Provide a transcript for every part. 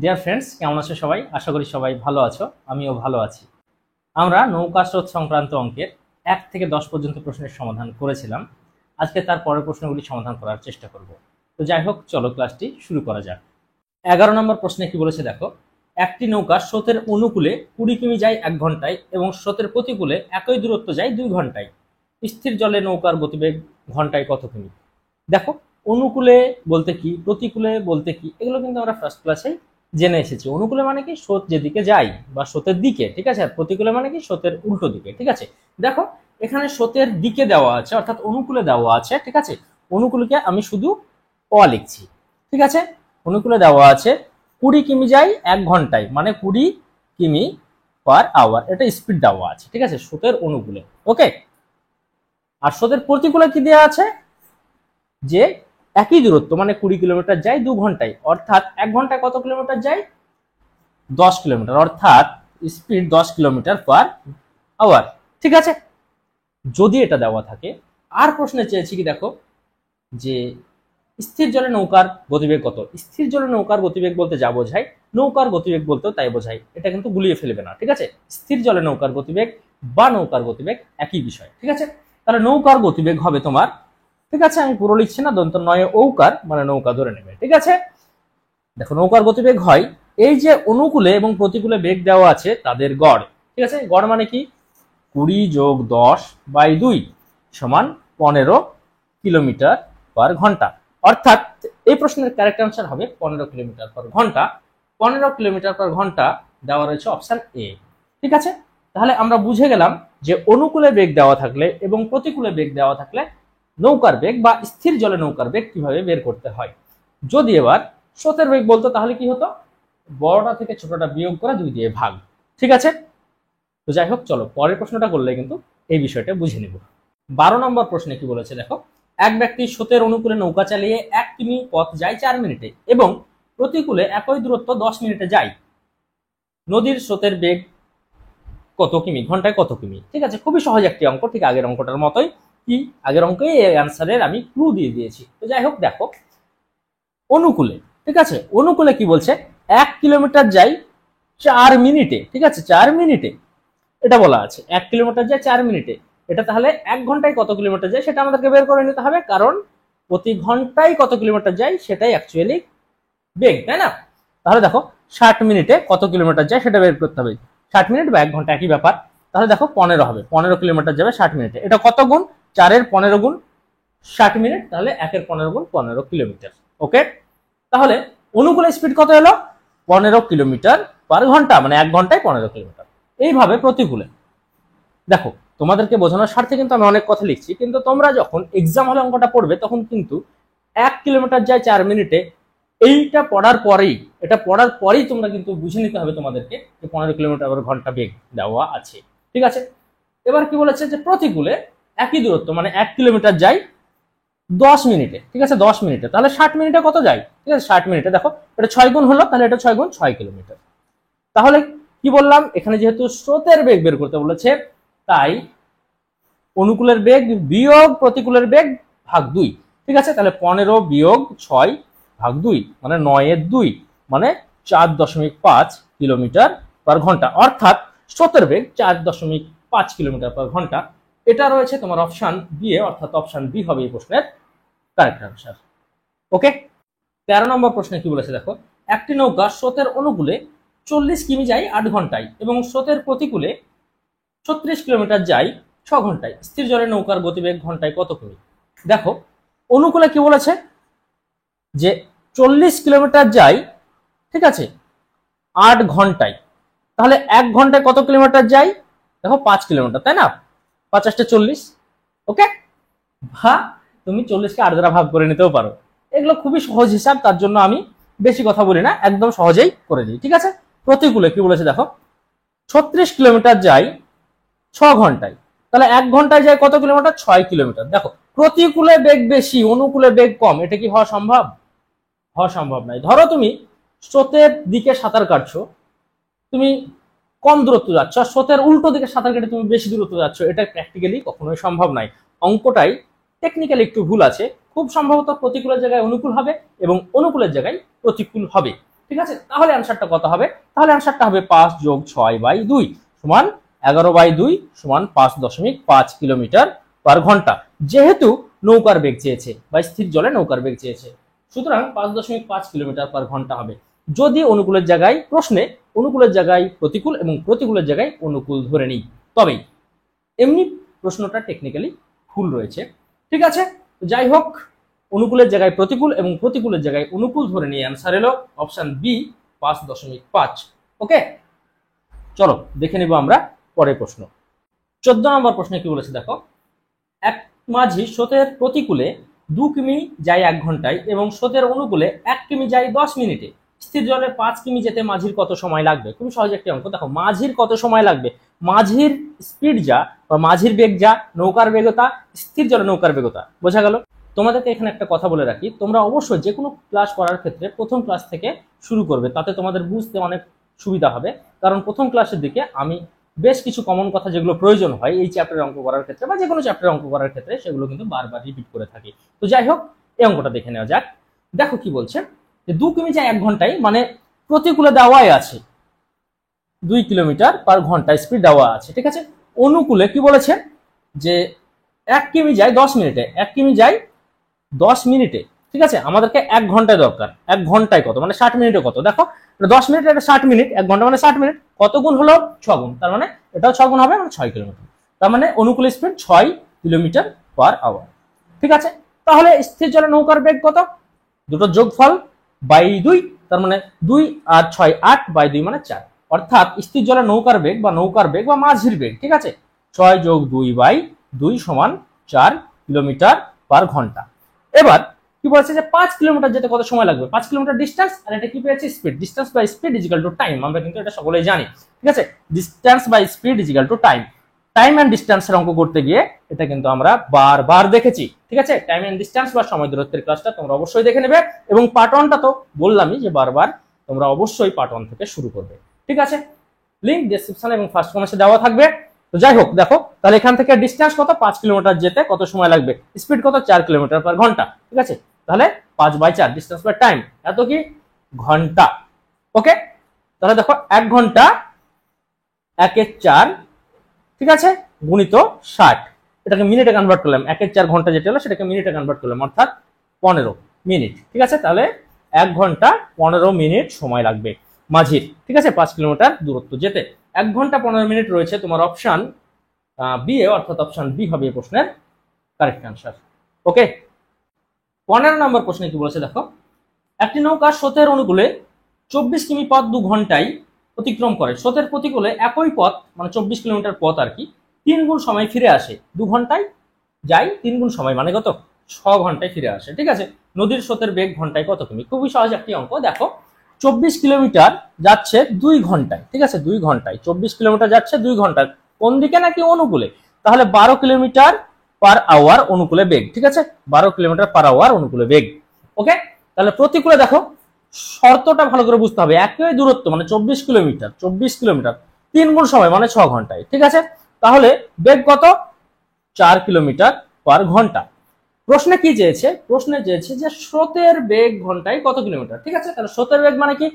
Dear friends, কেমন আছো সবাই? আশা করি সবাই ভালো আছো, আমিও ভালো আছি। আমরা নৌকা স্রোত সংক্রান্ত অঙ্কের 1 থেকে 10 পর্যন্ত প্রশ্নের সমাধান করেছিলাম। আজকে তার পরের প্রশ্নগুলি সমাধান করার চেষ্টা করব। তো যাই হোক, চলো ক্লাসটি শুরু করা যাক। 11 নম্বর প্রশ্নে কি বলেছে দেখো, একটি নৌকা স্রোতের অনুকূলে 20 কিমি যায় 1 ঘন্টায় এবং স্রোতের প্রতিকূলে একই দূরত্ব যায় 2 ঘন্টায়। স্থির জলে নৌকার গতিবেগ ঘন্টায় কত কিমি? দেখো, অনুকূলে বলতে কি, প্রতিকূলে বলতে কি, এগুলো কিন্তু আমরা ফার্স্ট ক্লাসে জেনে এসেছি। অনুকূলে মানে কি, স্রোত যেদিকে যায় বা স্রোতের দিকে, ঠিক আছে। আর প্রতিকূলে মানে কি, স্রোতের উল্টো দিকে, ঠিক আছে। দেখো, এখানে স্রোতের দিকে দেওয়া আছে, অর্থাৎ অনুকূলে দেওয়া আছে, ঠিক আছে। অনুকূলকে আমি শুধু অ লিখছি, ঠিক আছে। অনুকূলে দেওয়া আছে 20 কিমি যায় 1 ঘন্টায়, মানে 20 কিমি পার আওয়ার, এটা স্পিড দেওয়া আছে, ঠিক আছে, স্রোতের অনুকূলে। ওকে। আর স্রোতের প্রতিকূলে কি দেওয়া আছে, যে একই দূরত্ব মানে 20 কিলোমিটার যায় 2 ঘন্টায়, অর্থাৎ 1 ঘন্টায় কত কিলোমিটার যায়? 10 কিলোমিটার, অর্থাৎ স্পিড 10 কিলোমিটার পার আওয়ার, ঠিক আছে। যদি এটা দেওয়া থাকে, আর প্রশ্নে চেয়েছি কি দেখো, যে স্থির জলে নৌকার গতিবেগ কত? স্থির জলে নৌকার গতিবেগ বলতে যা বোঝায়, নৌকার গতিবেগ বলতেও তাই বোঝায়, এটা কিন্তু গুলিয়ে ফেলবে না, ঠিক আছে। স্থির জলে নৌকার গতিবেগ বা নৌকার গতিবেগ একই বিষয়, ঠিক আছে। তাহলে নৌকার গতিবেগ হবে তোমার, ঠিক আছে, আমি পুরো লিখছি না, দন্ত নয় ঔকার, মানে নৌকা ধরে নেবে, ঠিক আছে। দেখো, নৌকার গতিবেগ হয় এই যে অনুকূলে এবং প্রতিকূলে বেগ দেওয়া আছে তাদের গড়, ঠিক আছে। গড় মানে কি, 20 যোগ 10/2 সমান 15 কিলোমিটার পার ঘন্টা। অর্থাৎ এই প্রশ্নের কারেক্ট আনসার হবে 15 কিলোমিটার পার ঘন্টা। 15 কিলোমিটার পার ঘন্টা দেওয়া রয়েছে অপশন এ, ঠিক আছে। তাহলে আমরা বুঝে গেলাম যে অনুকূলে বেগ দেওয়া থাকলে এবং প্রতিকূলে বেগ দেওয়া থাকলে নৌকার বেগ বা স্থির জলে নৌকার বেগ কিভাবে বের করতে হয়। যদি এবার স্রোতের বেগ বলতো, তাহলে কি হতো, বড়টা থেকে ছোটটা বিয়োগ করে 2 দিয়ে ভাগ, ঠিক আছে। তো যাই হোক, চলো পরের প্রশ্নটা করলে কিন্তু এই বিষয়টা বুঝে নিব। 12 নম্বর প্রশ্নে কি বলেছে দেখো, এক ব্যক্তি স্রোতের অনুকূলে নৌকা চালিয়ে 1 কিমি পথ যায় 4 মিনিটে এবং প্রতিকূলে একই দূরত্ব 10 মিনিটে যায়। নদীর স্রোতের বেগ কত কিমি, ঘন্টায় কত কিমি? ঠিক আছে, খুবই সহজ একটি অঙ্ক, ঠিক আগের অঙ্কটার মতোই। কি, আগের অঙ্কে এই অ্যান্সারের আমি ক্লু দিয়ে দিয়েছি। তো যাই হোক, দেখো অনুকূলে, ঠিক আছে, অনুকূলে কি বলছে, 1 কিলোমিটার যাই 4 মিনিটে, ঠিক আছে, 4 মিনিটে এটা বলা আছে। 1 কিলোমিটার যায় 4 মিনিটে, এটা তাহলে 1 ঘন্টায় কত কিলোমিটার যায় সেটা আমাদেরকে বের করে নিতে হবে, কারণ প্রতি ঘন্টায় কত কিলোমিটার যায় সেটাই অ্যাকচুয়ালি বেগ, তাই না। তাহলে দেখো 60 মিনিটে কত কিলোমিটার যায় সেটা বের করতে হবে। 60 মিনিট বা 1 ঘন্টা একই ব্যাপার। তাহলে দেখো 15 হবে, 15 কিলোমিটার যাবে 60 মিনিটে। এটা কত গুণ? 4 এর 15 গুণ 60 মিনিট, তাহলে 1 এর 15 গুণ 15 কিলোমিটার। ওকে। তাহলে অনুকূলে স্পিড কত এলো? 15 কিলোমিটার পার ঘন্টা, মানে 1 ঘন্টায় 15 কিলোমিটার। এইভাবে প্রতিকূলে, দেখো তোমাদেরকে বোঝানোর স্বার্থে কিন্তু আমি অনেক কথা লিখছি, কিন্তু তোমরা যখন এক্সাম হলে অঙ্কটা পড়বে তখন কিন্তু 1 কিলোমিটার যায় 4 মিনিটে এইটা পড়ার পরেই, এটা পড়ার পরেই তোমরা কিন্তু বুঝে নিতে হবে তোমাদেরকে যে 15 কিলোমিটার পার ঘন্টা বেগ দেওয়া আছে, ঠিক আছে। এবার কি বলেছে, যে প্রতিকূলে একই দূরত্ব মানে 1 কিলোমিটার যায় 10 মিনিটে, ঠিক আছে, 10 মিনিটে, তাহলে 60 মিনিটে কত যায়? ঠিক আছে, 60 মিনিটে দেখো এটা 6 গুণ হলো, তাহলে এটা 6 গুণ 6 কিলোমিটার। তাহলে কি বললাম, এখানে যেহেতু স্রোতের বেগ বের করতে বলেছে, তাই অনুকূলের বেগ বিয়োগ প্রতিকূলের বেগ ভাগ 2, ঠিক আছে। তাহলে 15 বিয়োগ 6 ভাগ 2 মানে 9/2, মানে 4.5 কিলোমিটার পার ঘন্টা, অর্থাৎ স্রোতের বেগ 4.5 কিলোমিটার পার ঘন্টা। এটা রয়েছে তোমার অপশন বি এ, অর্থাৎ অপশন বি হবে এই প্রশ্নের কারেক্ট আনসার। ওকে। 13 নম্বর প্রশ্নে কি বলেছে দেখো, একটি নৌকা স্রোতের অনুকূলে 40 কিমি যায় 8 ঘন্টায় এবং স্রোতের প্রতিকূলে 36 কিলোমিটার যায় 6 ঘন্টায়। স্থির জলে নৌকার গতিবেগ ঘন্টায় কত কিমি? দেখো, অনুকূলে কি বলেছে, যে 40 কিলোমিটার যায়, ঠিক আছে, 8 ঘন্টায়, তাহলে 1 ঘন্টায় কত কিলোমিটার যায়? দেখো 5 কিলোমিটার, তাই না, 50 40। ওকে। বা তুমি 40কে 8 দ্বারা ভাগ করে নিতেও পারো। এগুলো খুবই সহজ হিসাব, তার জন্য আমি বেশি কথা বলি না, একদম সহজেই করে দিই, ঠিক আছে। প্রতিকূলে কি বলেছে দেখো, 36 কিলোমিটার যায় 6 ঘন্টায়, তাহলে 1 ঘন্টায় যায় কত কিলোমিটার? 6 কিলোমিটার। দেখো, প্রতিকূলে বেগ বেশি, অনুকূলে বেগ কম, এটা কি হওয়া সম্ভব? হওয়া সম্ভব নয়। ধরো তুমি স্রোতের দিকে সাঁতার কাটছো, তুমি কম দূরত্ব যাচ্ছ, আর স্রোতের উল্টো দিকে সাঁতার কেটে তুমি বেশি দূরত্ব যাচ্ছ, এটা প্র্যাকটিক্যালি কখনোই সম্ভব নয়। অঙ্কটাই টেকনিক্যালি একটু ভুল আছে। খুব সম্ভবত প্রতিকূলের জায়গায় অনুকূল হবে এবং অনুকূলের জায়গায় প্রতিকূল হবে। ঠিক আছে, তাহলে অ্যান্সারটা কত হবে? তাহলে অ্যান্সারটা হবে 5 যোগ 6/2 সমান 11/2 সমান 5.5 কিলোমিটার পার ঘন্টা। যেহেতু নৌকার বেগ চেয়েছে বা স্থির জলে নৌকার বেগ চেয়েছে, সুতরাং 5.5 কিলোমিটার পার ঘন্টা হবে। যদি অনুকূলের জায়গায় প্রশ্নে অনুকূলের জায়গায় প্রতিকূল এবং প্রতিকূলের জায়গায় অনুকূল ধরে নিই, তবেই এমনি প্রশ্নটা টেকনিক্যালি ভুল রয়েছে। ঠিক আছে, যাই হোক, অনুকূলের জায়গায় প্রতিকূল এবং প্রতিকূলের জায়গায় অনুকূল ধরে নিয়ে অ্যান্সার এলো অপশন বি 5.5। ওকে, চলো দেখে নিব আমরা পরের প্রশ্ন। 14 নম্বর প্রশ্নে কি বলেছে দেখো, এক মাঝি স্রোতের প্রতিকূলে 2 কিমি যায় 1 ঘন্টায় এবং স্রোতের অনুকূলে 1 কিমি যায় 10 মিনিটে। স্থির জলে 5 কিমি যেতে মাঝির কত সময় লাগবে? খুবই সহজ একটি অঙ্ক। দেখো মাঝির কত সময় লাগবে, মাঝির স্পিড যা বা মাঝির বেগ যা, নৌকার বেগতা, স্থির জলে নৌকার বেগতা, বোঝা গেল? তোমাদেরকে এখানে একটা কথা বলে রাখি, তোমরা অবশ্যই যে কোনো ক্লাস করার ক্ষেত্রে প্রথম ক্লাস থেকে শুরু করবে, তাতে তোমাদের বুঝতে অনেক সুবিধা হবে। কারণ প্রথম ক্লাসের দিকে আমি বেশ কিছু কমন কথা যেগুলো প্রয়োজন হয় এই চ্যাপ্টারের অঙ্ক করার ক্ষেত্রে বা যে কোনো চ্যাপ্টারের অঙ্ক করার ক্ষেত্রে, সেগুলো কিন্তু বারবার রিপিট করে থাকি। তো যাই হোক, এই অঙ্কটা দেখে নেওয়া যাক। দেখো কি বলছে, যে 2 কিমি যায় 1 ঘন্টায়, মানে প্রতিকূলে দেওয়াই আছে 2 কিলোমিটার পার ঘন্টায় স্পিড দেওয়া আছে। ঠিক আছে, অনুকূলে কি বলেছে, যে 1 কিমি যায় 10 মিনিটে, 1 কিমি যায় 10 মিনিটে। ঠিক আছে, আমাদেরকে 1 ঘন্টায় দরকার। 1 ঘন্টায় কত, মানে 60 মিনিটে কত? দেখো 10 মিনিট এটা 60 মিনিট, 1 ঘন্টা মানে 60 মিনিট, কত গুণ হলো? 6 গুণ, তার মানে এটাও 6 গুণ হবে, মানে 6 কিলোমিটার। তার মানে অনুকূল স্পিড 6 কিলোমিটার পার আওয়ার। ঠিক আছে, তাহলে স্থির জলে নৌকার বেগ কত? দুটো যোগফল বাই 2, তার মানে 2 আর 6 8/2 মানে 4। অর্থাৎ স্থির জলে নৌকার বেগ বা মাঝির বেগ, ঠিক আছে, 6 যোগ 2/2 সমান 4 কিলোমিটার পার ঘন্টা। এবার কি বলছে, যে 5 কিলোমিটার যেতে কত সময় লাগবে? 5 কিলোমিটার ডিস্টেন্স, আর এটা কি পেয়েছি? Speed. Distance by speed is equal to time, আমরা কিন্তু এটা সকলেই জানি। ঠিক আছে, distance by speed is equal to time. Time and ডিস্টেন্সের অঙ্ক করতে গিয়ে এটা কিন্তু আমরা বারবার দেখেছি। ঠিক আছে, টাইম এন্ড ডিস্টেন্স বা সময় দূরত্বের ক্লাসটা তোমরা অবশ্যই দেখে নেবে, এবং পার্ট 1টা তো বললামই যে বারবার তোমরা অবশ্যই পার্ট 1 থেকে শুরু করবে। ঠিক আছে, লিংক ডেসক্রিপশনে এবং ফার্স্ট কমেন্টে দেওয়া থাকবে। তো যাই হোক, দেখো তাহলে এখান থেকে ডিস্টেন্স কত? 5 কিলোমিটার যেতে কত সময় লাগবে? স্পিড কত? 4 কিলোমিটার পার ঘন্টা। ঠিক আছে, তাহলে 5/4 ডিস্টেন্স বাই টাইম, এত কি? ঘন্টা। ওকে, তাহলে দেখো 1 ঘন্টা 1/4, ঠিক আছে, গুণিত 60, এটাকে মিনিটে কনভার্ট করলাম। 1/4 ঘন্টা যেটা হলো সেটাকে মিনিটে কনভার্ট করলাম, অর্থাৎ 15 মিনিট। ঠিক আছে, তাহলে 1 ঘন্টা 15 মিনিট সময় লাগবে মাঝির। ঠিক আছে, 5 কিলোমিটার দূরত্ব যেতে 1 ঘন্টা 15 মিনিট রয়েছে তোমার অপশন বি এ, অর্থাৎ অপশন বি হবে এই প্রশ্নের কারেক্ট অ্যান্সার। ওকে, 15 নম্বর প্রশ্নে কি বলেছে দেখো, একটি নৌকা স্রোতের অনুকূলে 24 কিমি পথ 2 ঘন্টায় অতিক্রম করে, স্রোতের প্রতিকূলে একই পথ মানে 24 কিলোমিটার পথ আর কি 3 গুণ সময় ফিরে আসে। 2 ঘন্টায় যায়, 3 গুণ সময় মানে কত? 6 ঘন্টায় ফিরে আসে। ঠিক আছে, নদীর স্রোতের বেগ ঘন্টায় কত কিমি? খুবই সহজ একটি অঙ্ক। দেখো 24 কিলোমিটার যাচ্ছে 2 ঘন্টায়। ঠিক আছে, 2 ঘন্টায় 24 কিলোমিটার যাচ্ছে 2 ঘন্টায়, কোন দিকে? নাকি অনুকূলে। তাহলে 12 কিলোমিটার পার আওয়ার অনুকূলে বেগ। ঠিক আছে, 12 কিলোমিটার পার আওয়ার অনুকূলে বেগ। ওকে, তাহলে প্রতিকূলে দেখো শর্তটা ভালো করে বুঝতে হবে, একই দূরত্ব মানে 24 কিলোমিটার 3 গুণ সময় মানে 6 ঘন্টায়। ঠিক আছে, তাহলে বেগ কত? 4 কিলোমিটার পার ঘন্টা। প্রশ্নে কি চেয়েছে? প্রশ্নে চেয়েছে যে স্রোতের বেগ ঘন্টায় কত কিলোমিটার। ঠিক আছে, তাহলে স্রোতের বেগ মানে কি?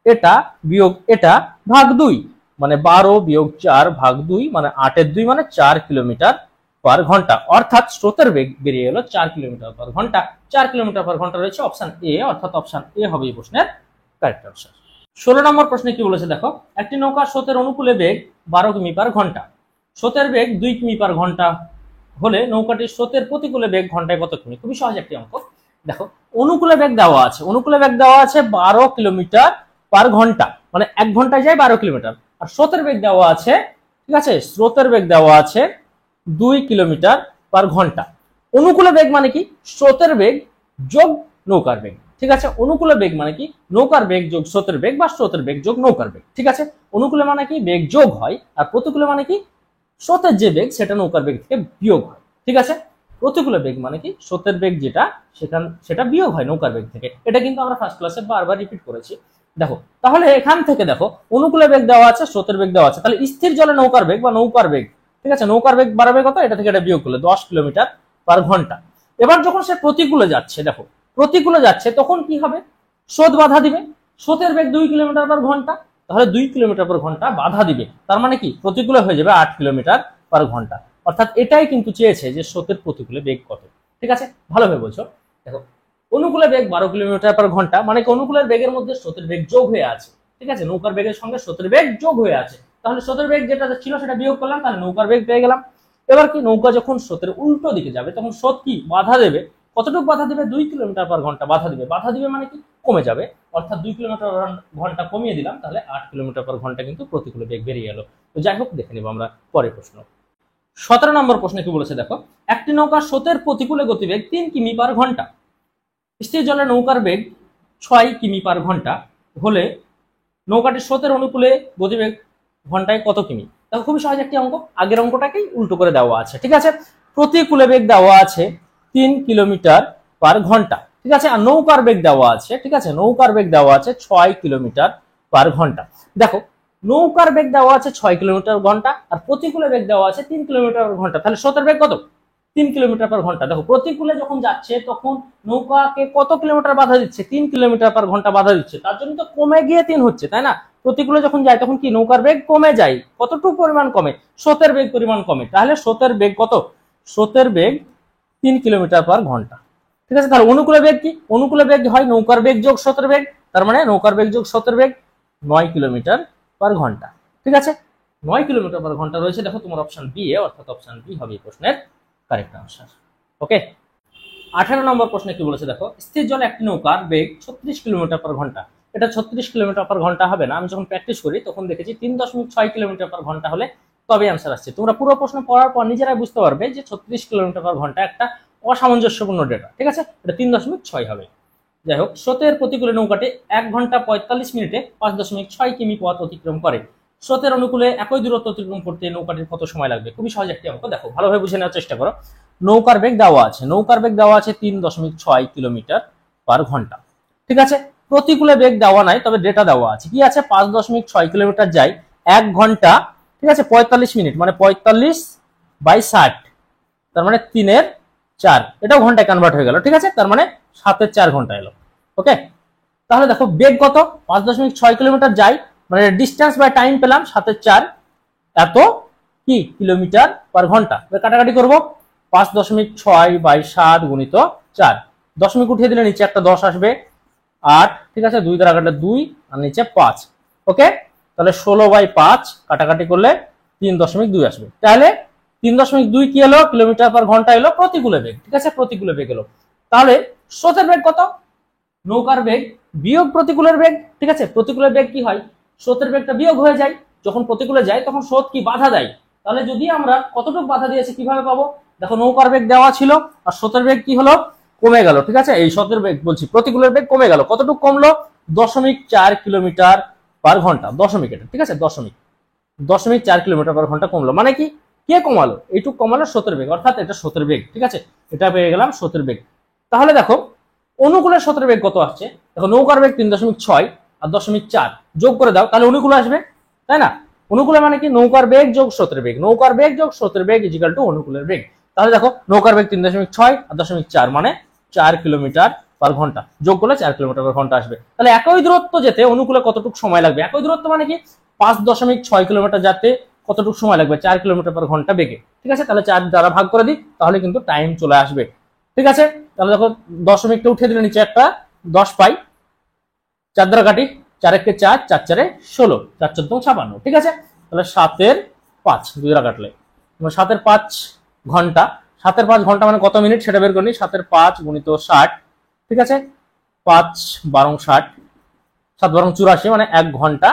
এটা বিয়োগ এটা ভাগ 2, মানে 12 বিয়োগ 4 ভাগ 2 মানে 8/2 মানে 4 কিলোমিটার পার ঘন্টা। অর্থাৎ স্রোতের বেগ বেরিয়ে এলো 4 কিলোমিটার পার ঘন্টা। 4 কিলোমিটার পার ঘন্টা রয়েছে অপশন এ, অর্থাৎ অপশন এ হবে এই প্রশ্নের কারেক্ট আনসার। 16 নম্বর প্রশ্নে কি বলেছে দেখো, একটি নৌকা স্রোতের অনুকূলে বেগ 12 কিমি পার ঘন্টা, স্রোতের বেগ 2 কিমি পার ঘন্টা হলে নৌকাটির স্রোতের প্রতিকূলে বেগ ঘন্টায় কত কিমি? খুবই সহজ একটি অঙ্ক। দেখো অনুকূলে বেগ দেওয়া আছে, অনুকূলে বেগ দেওয়া আছে 12 কিলোমিটার পার ঘন্টা, মানে 1 ঘন্টায় যায় 12 কিলোমিটার। আর স্রোতের বেগ দেওয়া আছে, ঠিক আছে, স্রোতের বেগ দেওয়া আছে 2 কিলোমিটার পার ঘন্টা। অনুকূলে বেগ মানে কি? স্রোতের বেগ যোগ নৌকার বেগ। ঠিক আছে, অনুকূলে বেগ মানে কি? নৌকার বেগ যোগ স্রোতের বেগ বা স্রোতের বেগ যোগ নৌকার বেগ। ঠিক আছে, অনুকূলে মানে কি? বেগ যোগ হয়, আর প্রতিকূলে মানে কি? স্রোতের যে বেগ সেটা নৌকার বেগ থেকে বিয়োগ হয়। ঠিক আছে, প্রতিকূলে বেগ মানে কি? স্রোতের বেগ যেটা সেটা বিয়োগ হয় নৌকার বেগ থেকে। এটা কিন্তু আমরা ফার্স্ট ক্লাসে বারবার রিপিট করেছি। দেখো তাহলে এখান থেকে দেখো অনুকূলে বেগ দেওয়া আছে, স্রোতের বেগ দেওয়া আছে, তাহলে স্থির জলে নৌকার বেগ বা নৌকার বেগ, ঠিক আছে, নৌকার বেগ বাড়াবে কত? এটা থেকে এটা বিয়োগ করলে 10 কিলোমিটার পার ঘন্টা। এবার যখন সে প্রতিকূলে যাচ্ছে, দেখো প্রতিকূলে যাচ্ছে তখন কি হবে? স্রোত বাধা দিবে, স্রোতের বেগ 2 কিলোমিটার পার ঘন্টা, তাহলে 2 কিলোমিটার পার ঘন্টা বাধা দিবে, তার মানে কি প্রতিকূলে হয়ে যাবে 8 কিলোমিটার পার ঘন্টা। অর্থাৎ এটাই কিন্তু চেয়েছে যে স্রোতের প্রতিকূলে বেগ কত। ঠিক আছে, ভালোভাবে বলছো। দেখো অনুকূলে বেগ 12 কিলোমিটার পার ঘন্টা, মানে কি অনুকূলের বেগের মধ্যে স্রোতের বেগ যোগ হয়ে আছে। ঠিক আছে, নৌকার বেগের সঙ্গে স্রোতের বেগ যোগ হয়ে আছে, তাহলে স্রোতের বেগ যেটা ছিল সেটা বিয়োগ করলাম, তাহলে নৌকার বেগ পেয়ে গেলাম। এবার কি নৌকা যখন স্রোতের উল্টো দিকে যাবে তখন স্রোত কি বাধা দেবে, কতটুকু বাধা দেবে, 2 কিলোমিটার পার ঘন্টা বাধা দিবে। বাধা দিবে মানে কি কমে যাবে, অর্থাৎ 2 কিলোমিটার ঘন্টা কমিয়ে দিলাম, তাহলে 8 কিলোমিটার পার ঘন্টা কিন্তু প্রতিকূলে বেগ বেরিয়ে গেল। তো যাই হোক, দেখে নিব আমরা পরের প্রশ্ন। 17 নম্বর প্রশ্নে কি বলেছে দেখো, একটি নৌকার স্রোতের প্রতিকূলে গতিবেগ 3 কিমি পার ঘন্টা, স্থির জলে নৌকার বেগ 6 কিমি পার ঘন্টা হলে নৌকাটির স্রোতের অনুকূলে গতিবেগ ঘন্টায় কত কিমি। দেখো খুবই সহজ একটি অঙ্ক, আগের অঙ্কটাকেই উল্টো করে দেওয়া আছে। ঠিক আছে, প্রতিকূলে বেগ দেওয়া আছে 3 কিলোমিটার পার ঘন্টা। ঠিক আছে, আর নৌকার বেগ দেওয়া আছে, ঠিক আছে, নৌকার বেগ দেওয়া আছে 6 কিলোমিটার পার ঘন্টা। দেখো নৌকার বেগ দেওয়া আছে 6 কিলোমিটার ঘন্টা আর প্রতিকূলে বেগ দেওয়া আছে 3 কিলোমিটার পার ঘন্টা, তাহলে স্রোতের বেগ কত, 3 কিলোমিটার পার ঘন্টা। দেখো প্রতিকূলে যখন যাচ্ছে তখন নৌকাকে কত কিলোমিটার বাধা দিচ্ছে, 3 কিলোমিটার পার ঘন্টা বাধা দিচ্ছে, তার জন্য তো কমে গিয়ে 3 হচ্ছে, তাই না। প্রতিকূলে যখন যায় তখন কি নৌকার বেগ কমে যায়, কতটুকু পরিমাণ কমে, স্রোতের বেগ পরিমাণ কমে, তাহলে স্রোতের বেগ কত, স্রোতের বেগ 3 কিলোমিটার পার ঘন্টা। ঠিক আছে, তাহলে অনুকূলে বেগ কি, অনুকূলে বেগ হয় নৌকার বেগ যোগ স্রোতের বেগ, তার মানে নৌকার বেগ যোগ স্রোতের বেগ 9 কিলোমিটার পার ঘন্টা। ঠিক আছে, 9 কিলোমিটার পার ঘন্টা রয়েছে। দেখো তোমার অপশন বি এ, অর্থাৎ অপশন বি হবে এই প্রশ্নের কারেক্ট আনসার। ওকে, 18 নম্বর প্রশ্নে কি বলেছে দেখো, স্থির জলে একটি নৌকার বেগ 36 কিলোমিটার পার ঘন্টা। এটা 36 কিলোমিটার পার ঘন্টা হবে না, আমি যখন প্র্যাকটিস করি তখন দেখেছি 3.6 কিলোমিটার পার ঘন্টা হলে তবে আনসার আসছে। তোমরা পুরো প্রশ্ন পড়ার পর নিজেরাই বুঝতে পারবে যে 36 কিলোমিটার পার ঘন্টা একটা অসামঞ্জস্যপূর্ণ ডেটা। ঠিক আছে, এটা 3.6 হবে। যাই হোক, স্রোতের প্রতিকূলে নৌকাটি 1 ঘন্টা 45 মিনিটে 5.6 কিমি পথ অতিক্রম করে, স্রোতের অনুকূলে একই দূরত্ব অতিক্রম করতে নৌকাটির কত সময় লাগবে। খুবই সহজ একটি অঙ্ক, দেখো ভালোভাবে বুঝে নেওয়ার চেষ্টা করো। নৌকার বেগ দেওয়া আছে, নৌকার বেগ দেওয়া আছে 3.6 কিলোমিটার পার ঘন্টা। ঠিক আছে, প্রতিকূলে বেগ দেওয়া নাই, তবে ডেটা দেওয়া আছে, কি আছে 5.6 কিলোমিটার যায় 1 ঘন্টা, ঠিক আছে 45 মিনিট, মানে 45/60, তার মানে 3/4, এটাও ঘন্টায় কনভার্ট হয়ে গেল। ঠিক আছে, তার মানে 7/4 ঘন্টা এলো। ওকে, তাহলে দেখো বেগ কত, 5.6 কিলোমিটার যায়, মানে ডিস্টেন্স বাই টাইম পেলাম 7/4, এত কি কিলোমিটার পার ঘন্টা। কাটাকাটি করবো, 5.6/7 গুণিত 4, দশমিক উঠিয়ে দিলে নিচে একটা 10 আসবে, 8, ঠিক আছে 2 দ্বারা কাটলে 2 আর নিচে 5। ওকে, তাহলে 16/5 কাটাকাটি করলে 3.2 আসবে, তাহলে 3.2 কি এলো কিলোমিটার পার ঘন্টা এলো প্রতিকূলে বেগ। ঠিক আছে, প্রতিকূলে বেগ এলো। তাহলে স্রোতের বেগ কত, নৌকার বেগ বিয়োগ প্রতিকূলের বেগ। ঠিক আছে, প্রতিকূলের বেগ কি হয়, স্রোতের বেগটা বিয়োগ হয়ে যায়, যখন প্রতিকূলে যায় তখন স্রোত কি বাধা দেয়, তাহলে যদি আমরা কতটুকু বাধা দিয়েছি কিভাবে পাবো, দেখো নৌকার বেগ দেওয়া ছিল আর স্রোতের বেগ কি হলো কমে গেল। ঠিক আছে, এই স্রোতের বেগ বলছি প্রতিকূলের বেগ কমে গেল, কতটুকু কমলো 0.4 কিলোমিটার পার ঘন্টা, দশমিক এটা। ঠিক আছে, 0.4 কিলোমিটার পার ঘন্টা কমলো, মানে কি কে কমালো, এইটুকু কমালো স্রোতের বেগ, অর্থাৎ এটা স্রোতের বেগ। ঠিক আছে, এটা পেয়ে গেলাম স্রোতের বেগ। তাহলে দেখো অনুকূলের স্রোতের বেগ কত আসছে, দেখো নৌকার বেগ 3.6 আর 0.4 যোগ করে দাও, তাহলে অনুকূলে আসবে, তাই না। অনুকূলে মানে কি নৌকার বেগ যোগ স্রোতের বেগ, নৌকার বেগ যোগ স্রোতের বেগ ইজিক্যাল টু অনুকূলের বেগ। তাহলে দেখো নৌকার বেগ 3.6 আর 0.4 মানে 4 কিলোমিটার পার ঘন্টা, যোগ করলে 4 কিলোমিটার পার ঘন্টা আসবে। তাহলে একই দূরত্ব যেতে অনুকূলে কতটুকু সময় লাগবে, একই দূরত্ব মানে কি 5.6 কিলোমিটার যেতে কতটুকু সময় লাগবে, 4 কিলোমিটার পার ঘন্টা বেগে। ঠিক আছে, তাহলে 4 দ্বারা ভাগ করে দিই, তাহলে কিন্তু টাইম চলে আসবে। ঠিক আছে, তাহলে দেখো দশমিকটা উঠে দিলে নিচে একটা 10 পাই, 4 দ্বারা কাটি, 4 1 4, 4 4 16, 4 14 56। ঠিক আছে, তাহলে 7/5 2 দ্বারা কাটলে 7/5 ঘন্টা, 7/5 ঘন্টা মানে কত মিনিট সেটা বের করি, 7/5 গুণিত 60। ঠিক আছে, 5 12 60, 7 12 84, মানে 1 ঘন্টা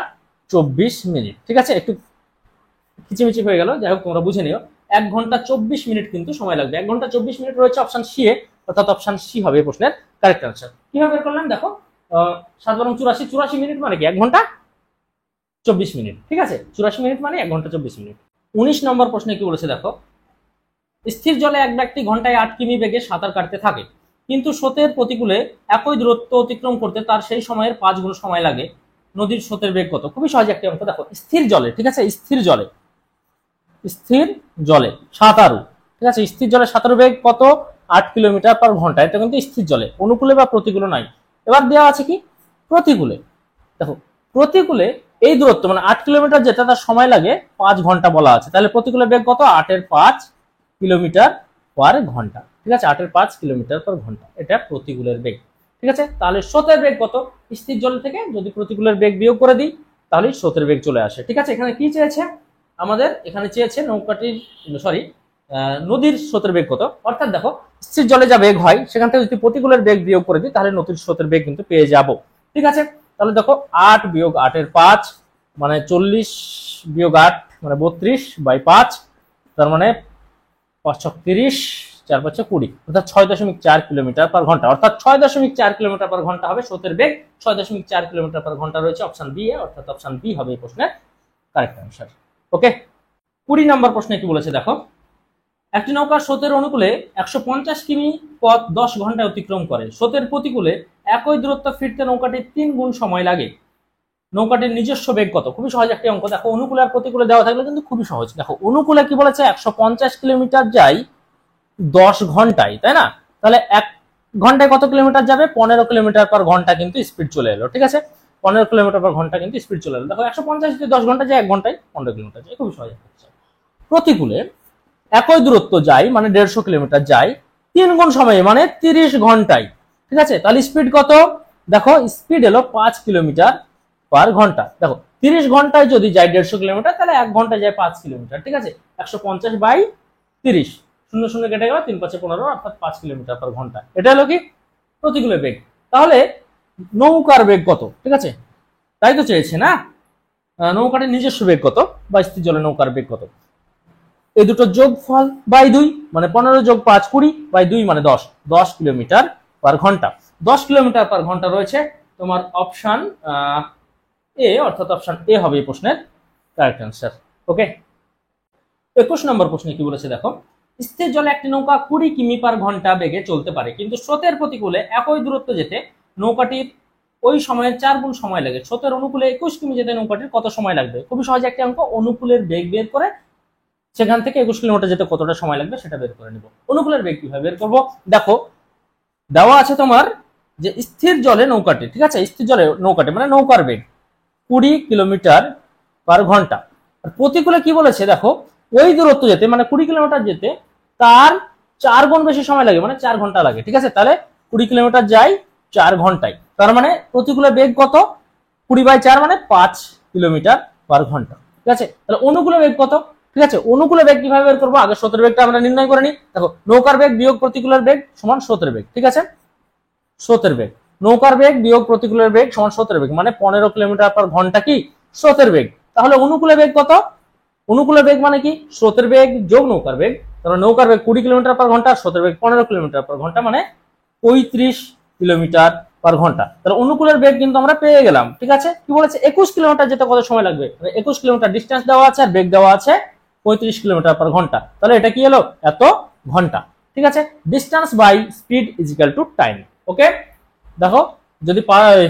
24 মিনিট। ঠিক আছে, একটু কিচিমিচি হয়ে গেল, যাই হোক তোমরা বুঝে নিও, 1 ঘন্টা 24 মিনিট কিন্তু সময় লাগবে। 1 ঘন্টা 24 মিনিট রয়েছে অপশন সি এ, অর্থাৎ অপশন সি হবে এই প্রশ্নের কারেক্ট আনসার। কিভাবে বের করলাম দেখো, 7 12 84, 84 মিনিট মানে কি 1 ঘন্টা 24 মিনিট। ঠিক আছে, 84 মিনিট মানে 1 ঘন্টা 24 মিনিট। 19 নম্বর প্রশ্নে কি বলেছে দেখো, স্থির জলে এক ব্যক্তি ঘন্টায় 8 কিমি বেগে সাঁতার কাটতে থাকে, কিন্তু স্রোতের প্রতিকূলে একই দূরত্ব অতিক্রম করতে তার সেই সময়ের 5 গুণ সময় লাগে, নদীর স্রোতের বেগ কত। খুবই সহজ একটি অঙ্ক, দেখো স্থির জলে, ঠিক আছে স্থির জলে, স্থির জলে সাঁতারু, ঠিক আছে স্থির জলে সাঁতারু বেগ কত 8 কিলোমিটার পার ঘন্টা, এটা কিন্তু স্থির জলে, অনুকূলে বা প্রতিকূলে নাই। এবার দেওয়া আছে কি প্রতিকূলে, দেখো প্রতিকূলে এই দূরত্ব মানে 8 কিলোমিটার যেটা তার সময় লাগে 5 ঘন্টা বলা আছে, তাহলে প্রতিকূলে বেগ কত? 8-এর 5 কিলোমিটার পার ঘন্টা। ঠিক আছে, 8-এর 5 কিলোমিটার পার ঘন্টা, এটা প্রতিকূলের বেগ। ঠিক আছে, তাহলে স্রোতের বেগ কত? স্থির জল থেকে যদি প্রতিকূলের বেগ বিয়োগ করে দিই তাহলে স্রোতের বেগ চলে আসে। ঠিক আছে, এখানে কি চেয়েছে আমাদের? এখানে চেয়েছে নৌকাটির নদীর স্রোতের বেগ কত। অর্থাৎ দেখো স্থির জলে যা বেগ হয় সেখান থেকে যদি প্রতিকূলের বেগ বিয়োগ করে দিই তাহলে নদীর স্রোতের বেগ কিন্তু পেয়ে যাব। ঠিক আছে, তাহলে দেখো 8 বিয়োগ 8-এর 5 মানে 40 বিয়োগ 8 মানে 32/5, তার মানে 5-30 4-5-20, অর্থাৎ 6.4 কিলোমিটার পার ঘন্টা। অর্থাৎ 6.4 কিলোমিটার পার ঘন্টা হবে স্রোতের বেগ। 6.4 কিলোমিটার পার ঘন্টা রয়েছে অপশন বি এ, অর্থাৎ অপশন বি হবে এই প্রশ্নের কারেক্ট অ্যান্সার। ওকে, 20 নম্বর প্রশ্নে কি বলেছে দেখো, একটি নৌকা স্রোতের অনুকূলে 150 কিমি পথ 10 ঘন্টায় অতিক্রম করে। স্রোতের প্রতিকূলে একই দূরত্ব ফিরতে নৌকাটির 3 গুণ সময় লাগে। নৌকাটির নিজস্ব বেগ কত? খুবই সহজ একটি অঙ্ক। দেখো অনুকূলে আর প্রতিকূলে দেওয়া থাকলে কিন্তু খুবই সহজ। দেখো অনুকূলে কি বলেছে? 150 কিলোমিটার যাই 10 ঘন্টায়, তাই না? তাহলে 1 ঘন্টায় কত কিলোমিটার যাবে? 15 কিলোমিটার পার ঘন্টা কিন্তু স্পিড চলে এলো। ঠিক আছে, 15 কিলোমিটার পার ঘন্টা কিন্তু স্পিড চলে এলো। দেখো 150 যদি 10 ঘন্টা যায় 1 ঘন্টায় 15 কিলোমিটার যায়, খুবই সহজ। প্রতিকূলে একই দূরত্ব যায় মানে 150 কিলোমিটার যায় 3 গুণ সময়ে মানে 30 ঘন্টায়। ঠিক আছে, তাহলে স্পিড কত? দেখো স্পিড এলো 5 কিলোমিটার পার ঘন্টা। দেখো 30 ঘন্টায় যদি যায় 150 কিলোমিটার তাহলে 1 ঘন্টায় যায় 5 কিলোমিটার। ঠিক আছে, 150/30, 0 কেটে গেল, 3-5-15, অর্থাৎ 5 কিলোমিটার পার ঘন্টা। এটা হলো কি প্রতিকূলের বেগ। তাহলে নৌকার বেগ কত? ঠিক আছে, তাই তো চেয়েছে না, নৌকাটির নিজস্ব বেগ কত বা স্থির জলে নৌকার বেগ কত? এই দুটো যোগফল বাই 2 মানে 15 যোগ 5 20/2 মানে 10 কিলোমিটার পার ঘন্টা। 10 কিলোমিটার পার ঘন্টা রয়েছে তোমার অপশন এ, অর্থাৎ অপশন এ হবে এই প্রশ্নের কারেক্ট অ্যান্সার। ওকে, 21 নম্বর প্রশ্নে কি বলেছে দেখো, স্থির জলে একটি নৌকা 20 কিমি পার ঘন্টা বেগে চলতে পারে, কিন্তু স্রোতের প্রতিকূলে একই দূরত্ব যেতে নৌকাটির ওই সময়ের 4 গুণ সময় লাগে। স্রোতের অনুকূলে 21 কিমি যেতে নৌকাটির কত সময় লাগবে? খুবই সহজ একটি অঙ্ক। অনুকূলের বেগ বের করে সেখান থেকে 21 কিলোমিটার যেতে কতটা সময় লাগবে সেটা বের করে নিব। অনুকূলের বেগ কিভাবে বের করব? দেখো দেওয়া আছে তোমার যে স্থির জলে নৌকাটি, ঠিক আছে, স্থির জলে নৌকাটি মানে নৌকার বেগ 20 কিলোমিটার পার ঘন্টা। আর প্রতিকূলে কি বলেছে দেখো, ওই দূরত্ব যেতে মানে 20 কিলোমিটার যেতে তার 4 গুণ বেশি সময় লাগে মানে 4 ঘন্টা লাগে। ঠিক আছে, তাহলে 20 কিলোমিটার যাই 4 ঘন্টায়, তার মানে প্রতিকূলে বেগ কত? 20/4 মানে 5 কিলোমিটার পার ঘন্টা। ঠিক আছে, তাহলে অনুকূলে বেগ কত? ঠিক আছে, অনুকূলে বেগ কিভাবে বের করবো? আগে স্রোতের বেগটা আমরা নির্ণয় করে নিই। দেখো নৌকার বেগ বিয়োগ প্রতিকূলের বেগ সমান স্রোতের বেগ। ঠিক আছে, স্রোতের বেগ, নৌকার বেগ বিয়োগ প্রতিকূলের বেগ সমান স্রোতের বেগ, মানে 15 কিলোমিটার পার ঘন্টা কি স্রোতের বেগ। তাহলে অনুকূলে বেগ কত? অনুকূলের বেগ মানে কি স্রোতের বেগ যোগ নৌকার বেগ। তাহলে নৌকার বেগ 20 কিলোমিটার পার ঘন্টা, স্রোতের বেগ 15 কিলোমিটার পার ঘন্টা, মানে 35 কিলোমিটার পার ঘন্টা। তাহলে অনুকূলের বেগ কিন্তু আমরা পেয়ে গেলাম। ঠিক আছে, কি বলেছে? 21 কিলোমিটার যেতে কত সময় লাগবে? 21 কিলোমিটার ডিস্টেন্স দেওয়া আছে আর বেগ দেওয়া আছে 35 কিলোমিটার পার ঘন্টা। তাহলে এটা কি এলো? এত ঘন্টা। ঠিক আছে, distance by speed is equal to time. Okay, দেখো যদি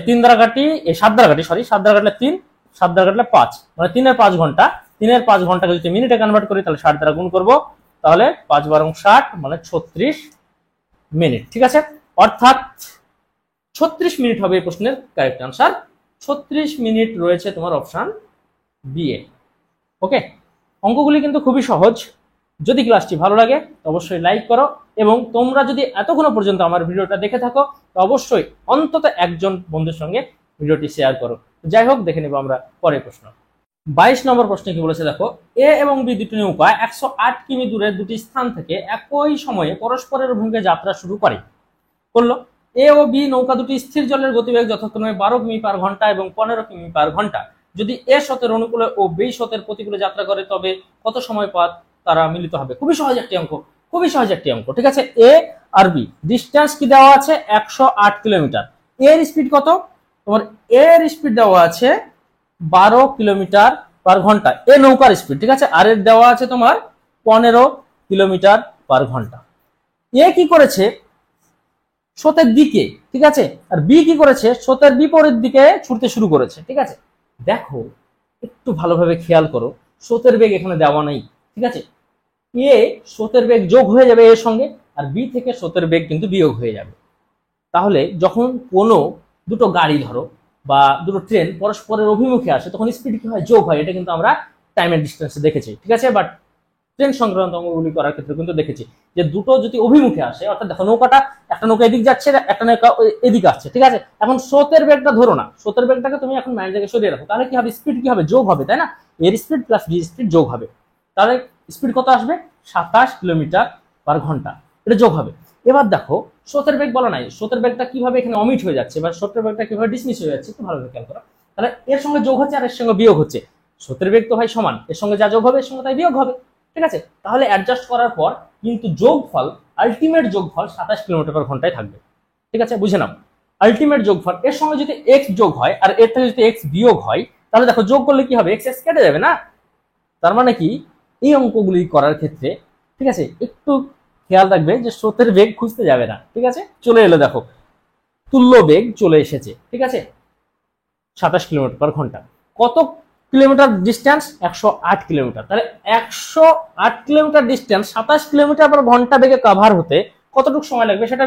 3 দ্বারা কাটি 7 দ্বারা কাটি, 7 দ্বারা কাটলে 3, 7 দ্বারা কাটলে 5, মানে 3-এর 5 ঘন্টা। 3-এর 5 ঘন্টাকে যদি মিনিটে কনভার্ট করি তাহলে 60 দ্বারা গুণ করব, তাহলে 5-12 60 মানে 36 মিনিট। ঠিক আছে, অর্থাৎ 36 মিনিট হবে এই প্রশ্নের কারেক্ট আনসার। 36 মিনিট রয়েছে তোমার অপশন বি এ। ওকে, অঙ্কগুলি কিন্তু খুবই সহজ। যদি ক্লাসটি ভালো লাগে অবশ্যই লাইক করো, এবং তোমরা যদি এতক্ষণ পর্যন্ত আমার ভিডিওটা দেখে থাকো তো অবশ্যই অন্তত একজন বন্ধুর সঙ্গে ভিডিওটি শেয়ার করো। যাই হোক, দেখে নেব আমরা পরের প্রশ্ন। 22 নম্বর প্রশ্নে কি বলেছে দেখো, এ এবং বি দুটি নৌকা 108 কিমি দূরে দুটি স্থান থেকে একই সময়ে পরস্পরের অভিমুখে যাত্রা শুরু করলো। এ ও বি নৌকা দুটি স্থির জলের গতিবেগ যথাক্রমে 12 কিমি পার ঘন্টা এবং 15 কিমি পার ঘন্টা। যদি এ স্রোতের অনুকূলে ও বি স্রোতের প্রতিকূলে যাত্রা করে তবে কত সময় পথ তারা মিলিত হবে? খুবই সহজ একটি অঙ্ক, খুবই সহজ একটি অঙ্ক। ঠিক আছে, এ আর বি ডিস্টেন্স কি দেওয়া আছে? 108 কিলোমিটার। এর স্পিড কত? তোমার এর স্পিড দেওয়া আছে 12 কিলোমিটার পার ঘন্টা, এ নৌকার স্পিড। ঠিক আছে, আর এর দেওয়া আছে তোমার 15 কিলোমিটার পার ঘন্টা। এ কি করেছে? স্রোতের দিকে, ঠিক আছে, আর বি কি করেছে? স্রোতের বিপরীত দিকে ছুটতে শুরু করেছে। ঠিক আছে, দেখো একটু ভালোভাবে খেয়াল করো, স্রোতের বেগ এখানে দেওয়া নেই। ঠিক আছে, এ স্রোতের বেগ যোগ হয়ে যাবে এর সঙ্গে, আর বি থেকে স্রোতের বেগ কিন্তু বিয়োগ হয়ে যাবে। তাহলে যখন কোনো দুটো গাড়ি ধরো, বা দুটো ট্রেন পরস্পরের অভিমুখে আসে তখন স্পিড কি হয়, যোগ হয়। এটা কিন্তু আমরা টাইমের ডিস্টেন্সে দেখেছি, ঠিক আছে। বাট ট্রেন সংক্রান্ত অঙ্কগুলি করার ক্ষেত্রে কিন্তু দেখেছি যে দুটো যদি অভিমুখে আসে, অর্থাৎ দেখো নৌকাটা, একটা নৌকা এদিক যাচ্ছে, একটা নৌকা এদিকে আসছে, ঠিক আছে। এখন স্রোতের বেগটা ধরো না, স্রোতের বেগটাকে তুমি এখন মাইন্ড থেকে সরিয়ে রাখো, তাহলে কি হবে, স্পিড কি হবে, যোগ হবে, তাই না। এর স্পিড প্লাস ভি স্পিড যোগ হবে, তাহলে স্পিড কত আসবে, 27 কিলোমিটার পার ঘন্টা, এটা যোগ হবে। এবার দেখো স্রোতের বেগ বলা নাই, স্রোতের বেগটা কিভাবে এখানে অমিট হয়ে যাচ্ছে বা স্রোতের বেগটা কিভাবে ডিসমিস হয়ে যাচ্ছে, একটু ভালোভাবে খেয়াল করো। তাহলে এর সঙ্গে যোগ হচ্ছে আর এর সঙ্গে বিয়োগ হচ্ছে, স্রোতের বেগ তো ভাই সমান, এর সঙ্গে যা যোগ হবে এর সঙ্গে তাই বিয়োগ হবে, ঠিক আছে। তাহলে অ্যাডজাস্ট করার পর কিন্তু যোগফল, আলটিমেট যোগফল 27 কিলোমিটার পার ঘন্টায় থাকবে, ঠিক আছে, বুঝে নাও। আলটিমেট যোগফল, এর সঙ্গে যদি এক্স যোগ হয় আর এর থেকে যদি এক্স বিয়োগ হয়, তাহলে দেখো যোগ করলে কি হবে, এক্স এক্স কেটে যাবে না। তার মানে কি, এই অঙ্কগুলি করার ক্ষেত্রে, ঠিক আছে, একটু খেয়াল রাখবে যে স্রোতের বেগ খুঁজতে যাবে না, ঠিক আছে। চলে এলো, দেখো তুল্য বেগ চলে এসেছে, ঠিক আছে, 27 কিলোমিটার পার ঘন্টা। কত কিলোমিটার ডিস্টেন্স, 108 কিলোমিটার। তাহলে 108 কিলোমিটার ডিস্টেন্স 27 কিলোমিটার পার ঘন্টা বেগে কভার হতে কতটুকু সময় লাগবে সেটা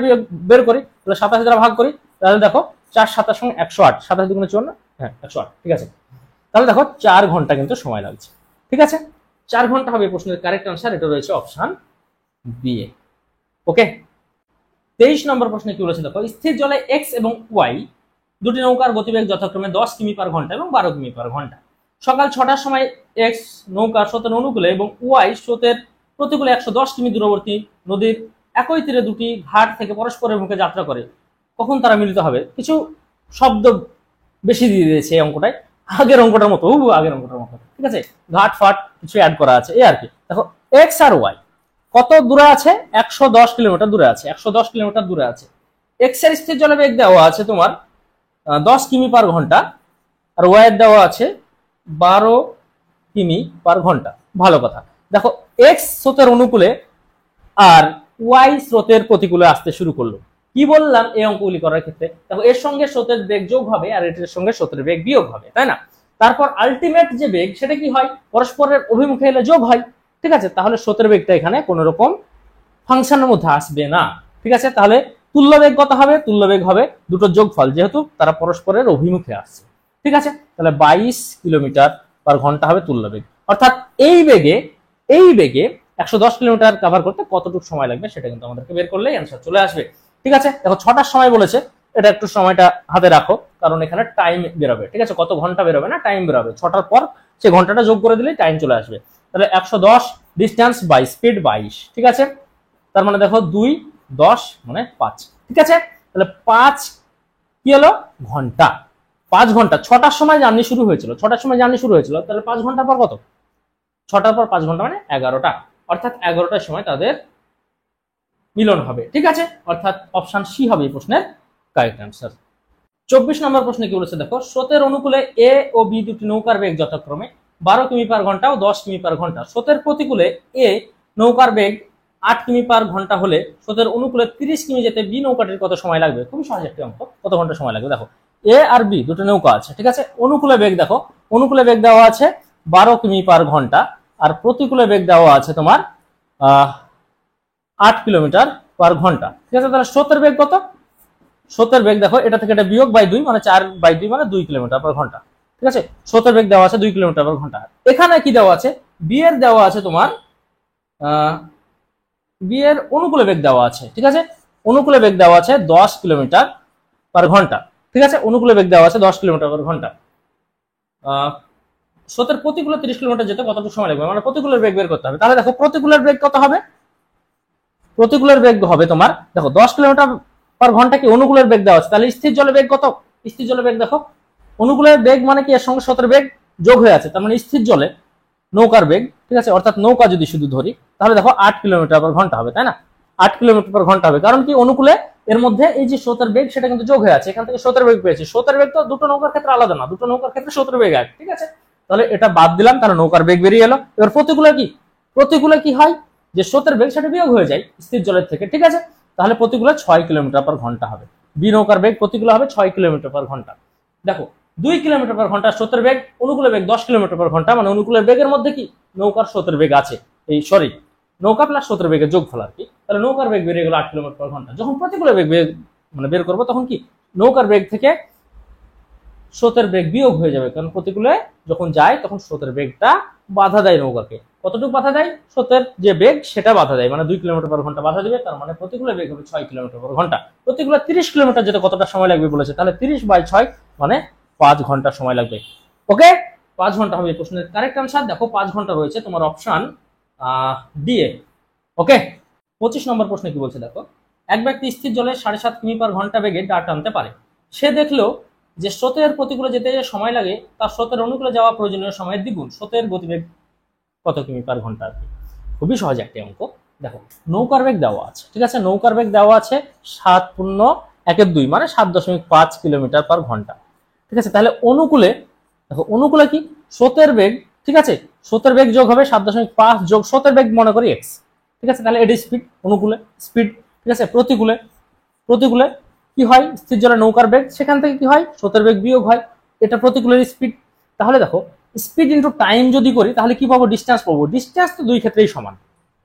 বের করি। তাহলে 27 দ্বারা ভাগ করি, তাহলে দেখো 4 7 সঙ্গে 108, 27 দুগুণে 54, হ্যাঁ 108, ঠিক আছে। তাহলে দেখো 4 ঘন্টা কিন্তু সময় লাগছে, ঠিক আছে। 4 ঘন্টা হবে প্রশ্নের কারেক্ট আনসার, এটা রয়েছে অপশন বি এ। ওকে, 23 নম্বর প্রশ্নে কি বলেছে দেখো, স্থির জলে এক্স এবং ওয়াই দুটি নৌকার গতিবেগ যথাক্রমে 10 কিমি পার ঘন্টা এবং 12 কিমি পার ঘন্টা। সকাল 6টার সময় এক্স নৌকার স্রোতের অনুকূলে এবং ওয়াই স্রোতের প্রতিকূলে 110 কিমি দূরবর্তী নদীর একই তীরে দুটি ঘাট থেকে পরস্পরের মুখে যাত্রা করে, কখন তারা মিলিত হবে। কিছু শব্দ বেশি দিয়ে দিয়েছে এই অঙ্কটায়, আগের অঙ্কটার মতো, আগের অঙ্কটার মতো, ঠিক আছে, ঘাট ফাট কিছু অ্যাড করা আছে, এই আর কি। দেখো এক্স আর ওয়াই কত দূরে আছে, 110 কিলোমিটার দূরে আছে, 110 কিলোমিটার দূরে আছে। এক্স এর স্থির জলে বেগ দেওয়া আছে তোমার 10 কিমি পার ঘন্টা, আর ওয়াই এর দেওয়া আছে 12 কিমি পার ঘন্টা। ভালো কথা, দেখো এক্স স্রোতের অনুকূলে আর ওয়াই স্রোতের প্রতিকূলে আসতে শুরু করলো। কি বললাম এই অঙ্কগুলি করার ক্ষেত্রে, দেখো এর সঙ্গে স্রোতের বেগ যোগ হবে আর এটার সঙ্গে স্রোতের বেগ বিয়োগ হবে, তাই না। তারপর আলটিমেট যে বেগ সেটা কি হয়, পরস্পরের অভিমুখে এলে যোগ হয়, ঠিক আছে। তাহলে স্রোতের বেগটা এখানে কোন রকম ফাংশনের মধ্যে আসবে না, ঠিক আছে। তাহলে তুল্য বেগ কত হবে, তুল্য বেগ হবে দুটো যোগফল, যেহেতু তারা পরস্পরের অভিমুখে আসছে, ঠিক আছে। তাহলে 22 কিলোমিটার পার ঘন্টা হবে তুল্য বেগ, অর্থাৎ এই বেগে 110 কিলোমিটার কভার করতে কতটুকু সময় লাগবে সেটা কিন্তু আমাদেরকে বের করলেই অ্যান্সার চলে আসবে, ঠিক আছে। দেখো 6টার সময় বলেছে, এটা একটু সময়টা হাতে রাখো, কারণ এখানে টাইম বেরোবে, ঠিক আছে, কত ঘন্টা বেরোবে না, টাইম বেরোবে। 6টার পর সে ঘন্টাটা যোগ করে দিলেই টাইম চলে আসবে। তাহলে 110 ডিস্টেন্স বাই স্পিড 22, ঠিক আছে। তার মানে দেখো 2 10 মানে 5, ঠিক আছে। তাহলে 5 কি হলো, ঘন্টা, 5 ঘন্টা। 6টার সময় জার্নি শুরু হয়েছিল, 6টার সময় জার্নি শুরু হয়েছিল, তাহলে 5 ঘন্টার পর কত, 6টার পর 5 ঘন্টা মানে 11টা, অর্থাৎ 11টার সময় তাদের মিলন হবে, ঠিক আছে। অর্থাৎ অপশন সি হবে এই প্রশ্নের কারেক্ট অ্যান্সার। 24 নম্বর প্রশ্নে কি বলেছে দেখো, স্রোতের অনুকূলে এ ও বি দুটি নৌকার বেগ যথাক্রমে 12 কিমি পার ঘন্টা ও 10 কিমি পার ঘন্টা। স্রোতের প্রতিকূলে এ নৌকার বেগ 8 কিমি পার ঘন্টা হলে স্রোতের অনুকূলে 30 কিমি যেতে বি নৌকাটির কত সময় লাগবে। খুবই সহজ একটি অঙ্ক, কত ঘন্টা সময় লাগবে। দেখো এ আর বি দুটো নৌকা আছে, ঠিক আছে। অনুকূলে বেগ দেখো, অনুকূলে বেগ দেওয়া আছে 12 কিমি পার ঘন্টা, আর প্রতিকূলে বেগ দেওয়া আছে তোমার 8 কিলোমিটার পার ঘন্টা, ঠিক আছে। তাহলে স্রোতের বেগ কত, স্রোতের বেগ দেখো এটা থেকে এটা বিয়োগ বাই 2 মানে 4/2 মানে 2 কিলোমিটার পার ঘন্টা, ঠিক আছে। স্রোতের বেগ দেওয়া আছে 2 কিলোমিটার পার ঘন্টা। এখানে কি দেওয়া আছে, বি এর দেওয়া আছে তোমার বি এর অনুকূলে বেগ দেওয়া আছে, ঠিক আছে। অনুকূলে বেগ দেওয়া আছে 10 কিলোমিটার পার ঘন্টা, ঠিক আছে। অনুকূলে বেগ দেওয়া আছে 10 কিলোমিটার পার ঘন্টা। স্রোতের প্রতিকূলে 30 কিলোমিটার যেতে কতটুকু সময় লাগবে, মানে প্রতিকূলের বেগ বের করতে হবে। তাহলে দেখো প্রতিকূলের বেগ কত হবে, প্রতিকূলের বেগ হবে তোমার, দেখো 10 কিলোমিটার পার ঘন্টা কি অনুকূলের বেগ দেওয়া আছে, তাহলে স্থির জলের বেগ কত, স্থির জলের বেগ দেখো, অনুকূলের বেগ মানে কি এর সঙ্গে স্রোতের বেগ যোগ হয়ে আছে, তার মানে স্থির জলে নৌকার বেগ, ঠিক আছে। অর্থাৎ নৌকা যদি শুধু ধরি তাহলে দেখো 8 কিলোমিটার পার ঘন্টা হবে, তাই না। 8 কিলোমিটার পার ঘন্টা হবে, কারণ কি অনুকূলে এর মধ্যে এই যে স্রোতের বেগ সেটা কিন্তু যোগ হয়ে আছে, এখান থেকে স্রোতের বেগ পেয়েছি। স্রোতের বেগ তো দুটো নৌকার ক্ষেত্রে আলাদা না, দুটো নৌকার ক্ষেত্রে স্রোতের বেগ এক, ঠিক আছে। তাহলে এটা বাদ দিলাম, তাহলে নৌকার বেগ বেরিয়ে এলো। এবার প্রতিকূলে কি, প্রতিকূলে কি হয় যে স্রোতের বেগ সেটা বিয়োগ হয়ে যায় স্থির জলের থেকে, ঠিক আছে। তাহলে প্রতিকূলে 6 কিলোমিটার পার ঘন্টা হবে, বি নৌকার বেগ প্রতিকূলে হবে 6 কিলোমিটার পার ঘন্টা। দেখো 2 কিলোমিটার পার ঘন্টা স্রোতের বেগ, অনুকূলে বেগ 10 কিলোমিটার পার ঘন্টা, মানে অনুকূলের বেগের মধ্যে কি নৌকার স্রোতের বেগ আছে, এই সরি নৌকা প্লাস স্রোতের বেগের যোগফল আর কি। তাহলে নৌকার বেগ বেরিয়ে গেল 8 কিলোমিটার পার ঘন্টা। যখন প্রতিকূলে বেগ মানে বের করবো তখন কি নৌকার বেগ থেকে স্রোতের বেগ বিয়োগ হয়ে যাবে, কারণ প্রতিকূলে যখন যায় তখন স্রোতের বেগটা বাধা দেয় নৌকাকে। কতটুকু বাধা দেয়? স্রোতের যে বেগ সেটা বাধা দেয়, মানে 2 কিলোমিটার/ঘন্টা বাধা দেবে, তার মানে প্রতিকূলে বেগ হবে 6 কিলোমিটার/ঘন্টা। প্রতিকূলে 30 কিলোমিটার যেতে কতটা সময় লাগবে বলেছে, তাহলে 30/6 মানে 5 ঘন্টা সময় লাগবে। ওকে, 5 ঘন্টা হবে এই প্রশ্নের কারেক্ট আনসার। দেখো 5 ঘন্টা রয়েছে তোমার অপশন ডি এ। ওকে, 25 নম্বর প্রশ্নে কি বলছে দেখো, এক ব্যক্তি স্থির জলে 7.5 কিমি/ঘন্টা বেগে ডার টানতে পারে। সে দেখলো যে স্রোতের প্রতিকূলে যেতে যে সময় লাগে তার স্রোতের অনুকূলে যাওয়া প্রয়োজনীয় সময়ের দ্বিগুণ। স্রোতের গতিবেগ কত কিমি/ঘন্টা? খুবই সহজ একটা অঙ্ক। দেখো নৌকার বেগ দেওয়া আছে, ঠিক আছে, নৌকার বেগ দেওয়া আছে 7.1 মানে 7.5 কিলোমিটার/ঘন্টা, ঠিক আছে। তাহলে অনুকূলে দেখো, অনুকূলে কি স্রোতের বেগ, ঠিক আছে, স্রোতের বেগ যোগ হবে 7.5 যোগ স্রোতের বেগ মনে করি x, ঠিক আছে, তাহলে এটি স্পিড, অনুকূলে স্পিড, ঠিক আছে। প্রতিকূলে, প্রতিকূলে কি হয়, স্থির জলে নৌকার বেগ, সেখান থেকে কি হয়, স্রোতের বেগ বিয়োগ হয়, এটা প্রতিকূলের স্পিড। তাহলে দেখো স্পিড ইনটু টাইম যদি করি তাহলে কি পাবো, ডিসটেন্স পাবো। ডিসটেন্স তো দুই ক্ষেত্রেই সমান,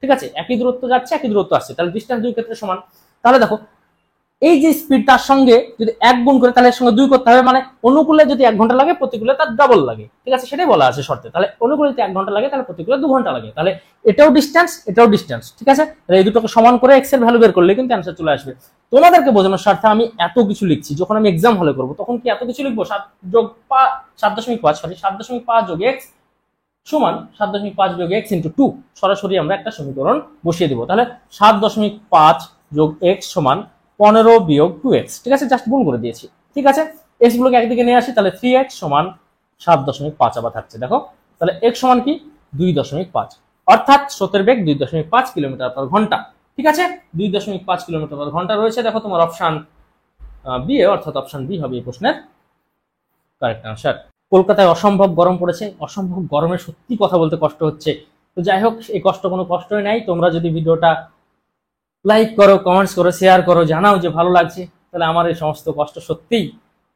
ঠিক আছে, একই দূরত্ব যাচ্ছে একই দূরত্ব আসছে, তাহলে ডিসটেন্স দুই ক্ষেত্রে সমান। তাহলে দেখো এই যে স্পিড তার সঙ্গে যদি 1 গুণ করে তাহলে এর সঙ্গে 2 করতে হবে, মানে অনুকূলে যদি 1 ঘন্টা লাগে প্রতিকূলে তার ডাবল লাগে, ঠিক আছে, সেটাই বলা আছে শর্তে। তাহলে অনুকূলে যদি 1 ঘন্টা লাগে তাহলে প্রতিকূলে 2 ঘন্টা লাগে, তাহলে এটাও ডিসটেন্স এটাও ডিসটেন্স, ঠিক আছে। তাহলে এই দুটোকে সমান করে এক্স এর ভ্যালু বের করলে কিন্তু অ্যান্সার চলে আসবে। তোমাদেরকে বোঝানোর স্বার্থে আমি এত কিছু লিখছি, যখন আমি এক্সাম হলে করবো তখন কি এত কিছু লিখবো? 7.5 যোগ x সমান 7.5 যোগ x ইন্টু 2, সরাসরি আমরা একটা সমীকরণ বসিয়ে দেবো। তাহলে 7.5 যোগ x সমান 15 বিয়োগ 2x, ঠিক আছে, জাস্ট গুণ করে দিয়েছি, ঠিক আছে। x গুলোকে একদিকে নিয়ে আসি, তাহলে 3x সমান 7.5 আবার থাকছে, দেখো তাহলে x সমান কি 2.5, অর্থাৎ স্রোতের বেগ 2.5 কিলোমিটার/ঘন্টা, ঠিক আছে, 2.5 কিলোমিটার/ঘন্টা রয়েছে। দেখো তোমার অপশন বি, অর্থাৎ অপশন বি হবে এই প্রশ্নের কারেক্ট আনসার। কলকাতায় অসম্ভব গরম পড়েছে, অসম্ভব গরমে সত্যি কথা বলতে কষ্ট হচ্ছে, তো যাই হোক এই কষ্ট কোনো কষ্টই নাই। তোমরা যদি ভিডিওটা লাইক করো, কমেন্টস করো, শেয়ার করো, জানাও যে ভালো লাগছে, তাহলে আমার এই সমস্ত কষ্ট সত্যিই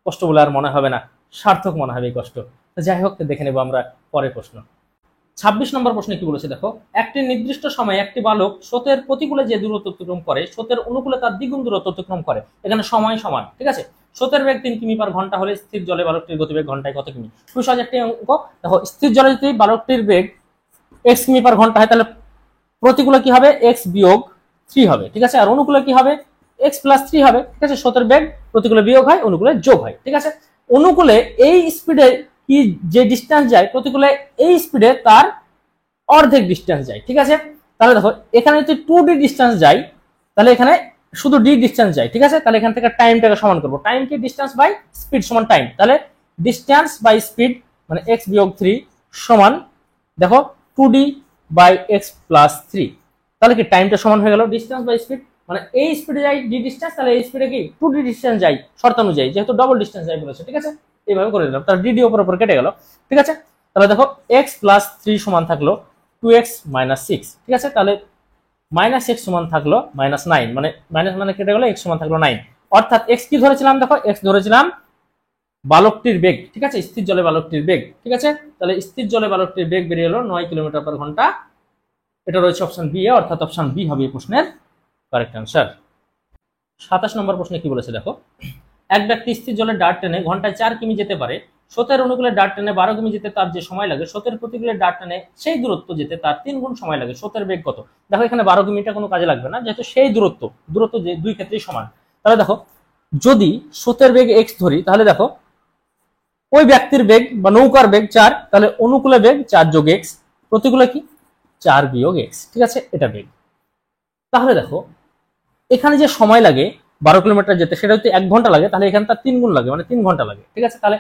কষ্ট বলে আর মনে হবে না, সার্থক মনে হবে এই কষ্ট। তো যাই হোক দেখে নেবো আমরা পরের প্রশ্ন। 26 নম্বর প্রশ্নে কি বলেছে দেখো, একটি নির্দিষ্ট সময়ে একটি বালক স্রোতের প্রতিকূলে যে দূরত্ব অতিক্রম করে স্রোতের অনুকূলে তার দ্বিগুণ দূরত্ব অতিক্রম করে। এখানে সময় সমান, ঠিক আছে, স্রোতের বেগ 3 কিমি/ঘন্টা হলে স্থির জলে বালকটির গতিবেগ ঘন্টায় কত কিমি? খুবই সহজ একটি অঙ্ক। দেখো স্থির জলে যদি বালকটির বেগ x কিমি/ঘন্টা হয় তাহলে প্রতিকূলে কি হবে, x বিয়োগ 3 হবে, ঠিক আছে, আর অনুকূলে কি হবে, x প্লাস 3 হবে, ঠিক আছে। স্রোতের বেগ প্রতিকূলে বিয়োগ হয়, অনুকূলে যোগ হয়, ঠিক আছে। অনুকূলে এই স্পিডে কি যে ডিসটেন্স যায় প্রতিকূলে এই স্পিডে তার অর্ধেক ডিসটেন্স যায়, ঠিক আছে। তাহলে দেখো এখানে যদি 2d ডিসটেন্স যায় তাহলে এখানে শুধু d ডিসটেন্স যায়, ঠিক আছে। তাহলে এখান থেকে টাইমটাকে সমান করব, টাইম কি ডিসটেন্স বাই স্পিড সমান টাইম, তাহলে ডিসটেন্স বাই স্পিড মানে x বিয়োগ 3 সমান দেখো 2d বাই x প্লাস 3, তাহলে কি টাইমটা সমান হয়ে গেল ডিসটেন্স বাই স্পিড, মানে এই স্পিডে যাই d ডিসটেন্স, তাহলে এই স্পিডে কি 2d ডিসটেন্স যাই শর্ত অনুযায়ী, যেহেতু ডবল ডিসটেন্স যাই বলেছে, ঠিক আছে, এইভাবে করে দিলাম, তাহলে dd উপর উপর কেটে গেল, ঠিক আছে। তাহলে দেখো x প্লাস 3 সমান থাকলো 2x মাইনাস 6, ঠিক আছে, তাহলে মাইনাস x সমান থাকলো -9, মানে মাইনাস মানে কেটে গেল, x সমান থাকলো 9, অর্থাৎ x কি ধরেছিলাম দেখো, x ধরেছিলাম বালকটির বেগ, ঠিক আছে, স্থির জলে বালকটির বেগ, ঠিক আছে। তাহলে স্থির জলে বালকটির বেগ বেরিয়ে এলো 9 কিলোমিটার/ঘন্টা, এটা রয়েছে অপশন বি, অর্থাৎ অপশন বি হবে এই প্রশ্নের কারেক্ট আনসার। 27 নম্বর প্রশ্নে কি বলেছে দেখো, এক ব্যক্তি স্থির জলে ডার টেনে ঘন্টায় 4 কিমি যেতে পারে। স্রোতের অনুকূলে ডার টেনে 12 কিমি যেতে তার যে সময় লাগে স্রোতের প্রতিকূলে ডার টেনে সেই দূরত্ব যেতে তার 3 গুণ সময় লাগে। স্রোতের বেগ কত? দেখো এখানে 12 কিমিটা কোনো কাজে লাগবে না, যেহেতু সেই দূরত্ব যে দুই ক্ষেত্রেই সমান। তাহলে দেখো যদি স্রোতের বেগ x ধরি তাহলে দেখো ওই ব্যক্তির বেগ বা নৌকার বেগ 4, তাহলে অনুকূলে বেগ 4 যোগ x, প্রতিকূলে কি 4 বিয়োগ x, ঠিক আছে, এটা বেগ। তাহলে দেখো এখানে যে সময় লাগে 12 কিলোমিটার যেতে সেটা যদি 1 ঘন্টা লাগে, তাহলে এখানে তার 3 গুণ লাগে, মানে 3 ঘন্টা লাগে, ঠিক আছে। তাহলে